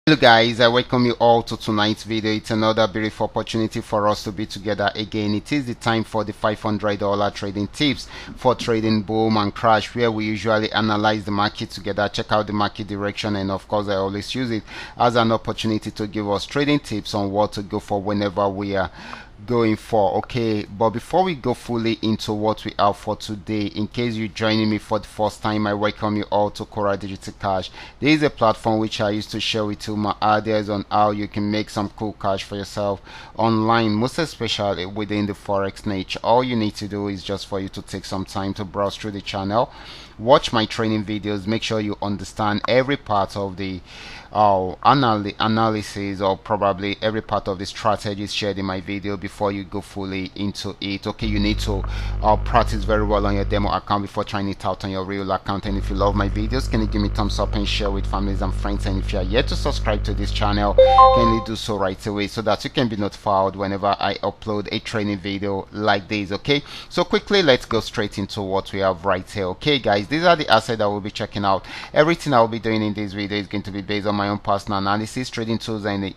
Hello guys, I welcome you all to tonight's video. It's another beautiful opportunity for us to be together again. It is the time for the $500 trading tips for trading boom and crash, where we usually analyze the market together, check out the market direction, and of course I always use it as an opportunity to give us trading tips on what to go for whenever we are going for. Okay, but before we go fully into what we have for today, in case you're joining me for the first time, I welcome you all to Qora Digital Cash. This is a platform which I used to share with you my ideas on how you can make some cool cash for yourself online, most especially within the forex niche. All you need to do is just for you to take some time to browse through the channel, watch my training videos, make sure you understand every part of the analysis, or probably every part of the strategies shared in my video before you go fully into it. Okay, you need to practice very well on your demo account before trying it out on your real account. And if you love my videos, can you give me thumbs up and share with families and friends? And if you are yet to subscribe to this channel, can you do so right away so that you can be notified whenever I upload a training video like this? Okay, so quickly let's go straight into what we have right here. Okay guys, these are the assets that we'll be checking out. Everything I will be doing in this video is going to be based on my own personal analysis, trading tools, and the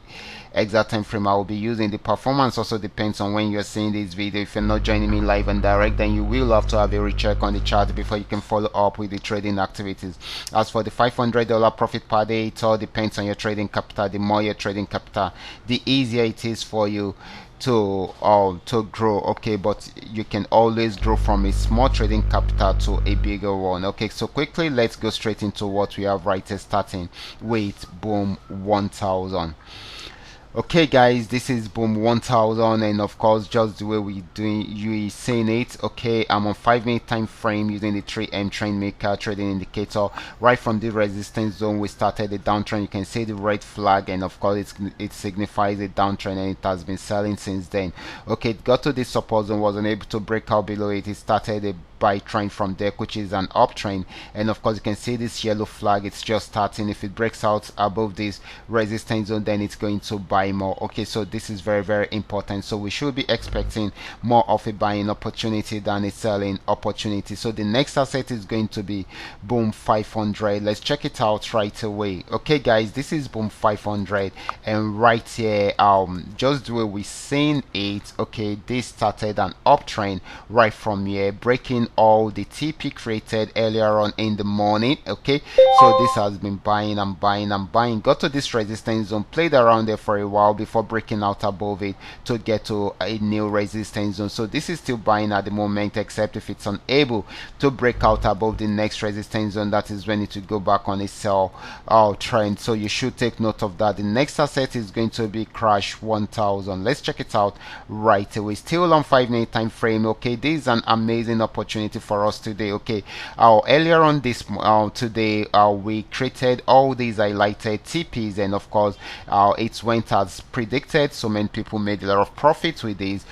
exact time frame I will be using. The performance also depends on when you're seeing this video. If you're not joining me live and direct, then you will have to have a recheck on the chart before you can follow up with the trading activities. As for the $500 profit per day, it all depends on your trading capital. The more your trading capital, the easier it is for you to grow. Okay, but you can always grow from a small trading capital to a bigger one. Okay, so quickly let's go straight into what we have right here, starting with boom 1000. Okay guys, this is boom 1000, and of course just the way we doing you seeing it. Okay, I'm on 5-minute time frame using the 3M trend maker trading indicator. Right from the resistance zone we started the downtrend. You can see the red flag, and of course it signifies a downtrend, and it has been selling since then. Okay, it got to this support zone, was unable to break out below it. It started a buy trend from there, which is an uptrend, and of course you can see this yellow flag. It's just starting. If it breaks out above this resistance zone, then it's going to buy more. Okay, so this is very important. So we should be expecting more of a buying opportunity than a selling opportunity. So the next asset is going to be boom 500. Let's check it out right away. Okay guys, this is boom 500, and right here just the way we seen it. Okay, this started an uptrend right from here, breaking all the TP created earlier on in the morning. Okay, so this has been buying and buying and buying, got to this resistance zone, played around there for a while before breaking out above it to get to a new resistance zone. So this is still buying at the moment, except if it's unable to break out above the next resistance zone, that is when it will go back on a sell trend. So you should take note of that. The next asset is going to be crash 1000. Let's check it out right away, still on 5-minute time frame. Okay, this is an amazing opportunity for us today. Okay, earlier on this today we created all these highlighted TPs, and of course it went as predicted, so many people made a lot of profits with these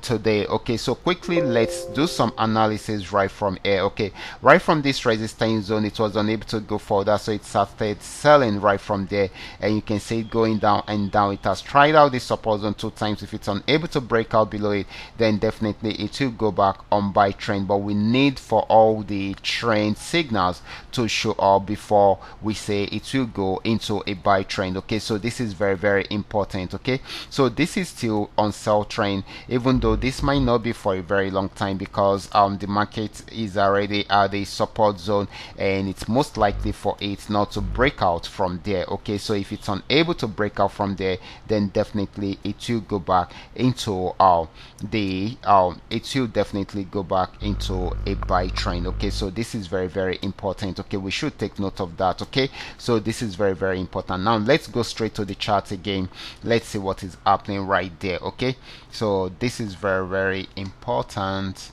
today. Okay, so quickly let's do some analysis right from here. Okay, right from this resistance zone it was unable to go further, so it started selling right from there, and you can see it going down and down. It has tried out this support zone 2 times. If it's unable to break out below it, then definitely it will go back on buy trend. But we need for all the trend signals to show up before we say it will go into a buy trend. Okay, so this is very important. Okay, so this is still on sell trend, even though this might not be for a very long time, because the market is already at a support zone, and it's most likely for it not to break out from there. Okay, so if it's unable to break out from there, then definitely it will go back into it will definitely go back into a buy trend. Okay, so this is very important. Okay, we should take note of that. Okay, so this is very important. Now let's go straight to the chart again. Let's see what is happening right there. Okay, so this is very important.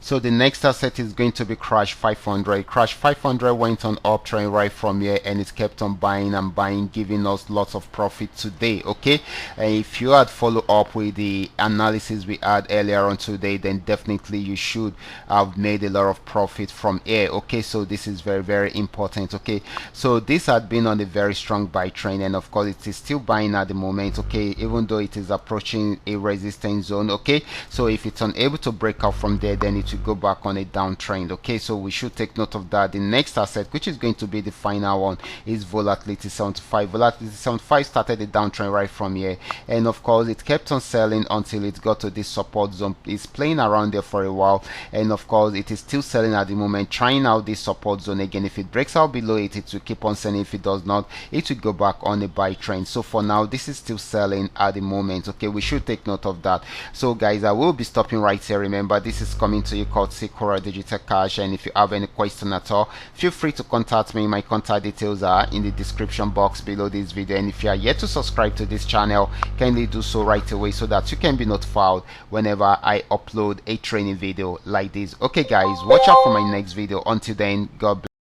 So the next asset is going to be crash 500. Crash 500 went on uptrend right from here, and it kept on buying and buying, giving us lots of profit today. Okay, and if you had followed up with the analysis we had earlier on today, then definitely you should have made a lot of profit from here. Okay, so this is very important. Okay, so this had been on a very strong buy trend, and of course it is still buying at the moment. Okay, even though it is approaching a resistance zone. Okay, so if it's unable to break out from there, then it it will go back on a downtrend. Okay, so we should take note of that. The next asset, which is going to be the final one, is volatility 75. Volatility 75 started a downtrend right from here, and of course it kept on selling until it got to this support zone. It's playing around there for a while, and of course it is still selling at the moment, trying out this support zone again. If it breaks out below it, it will keep on selling. If it does not, it will go back on a buy trend. So for now, this is still selling at the moment. Okay, we should take note of that. So guys, I will be stopping right here. Remember, this is coming to you courtesy Qora Digital Cash, and if you have any question at all, feel free to contact me. My contact details are in the description box below this video, and if you are yet to subscribe to this channel, kindly do so right away so that you can be notified whenever I upload a training video like this. Okay guys, watch out for my next video. Until then, God bless.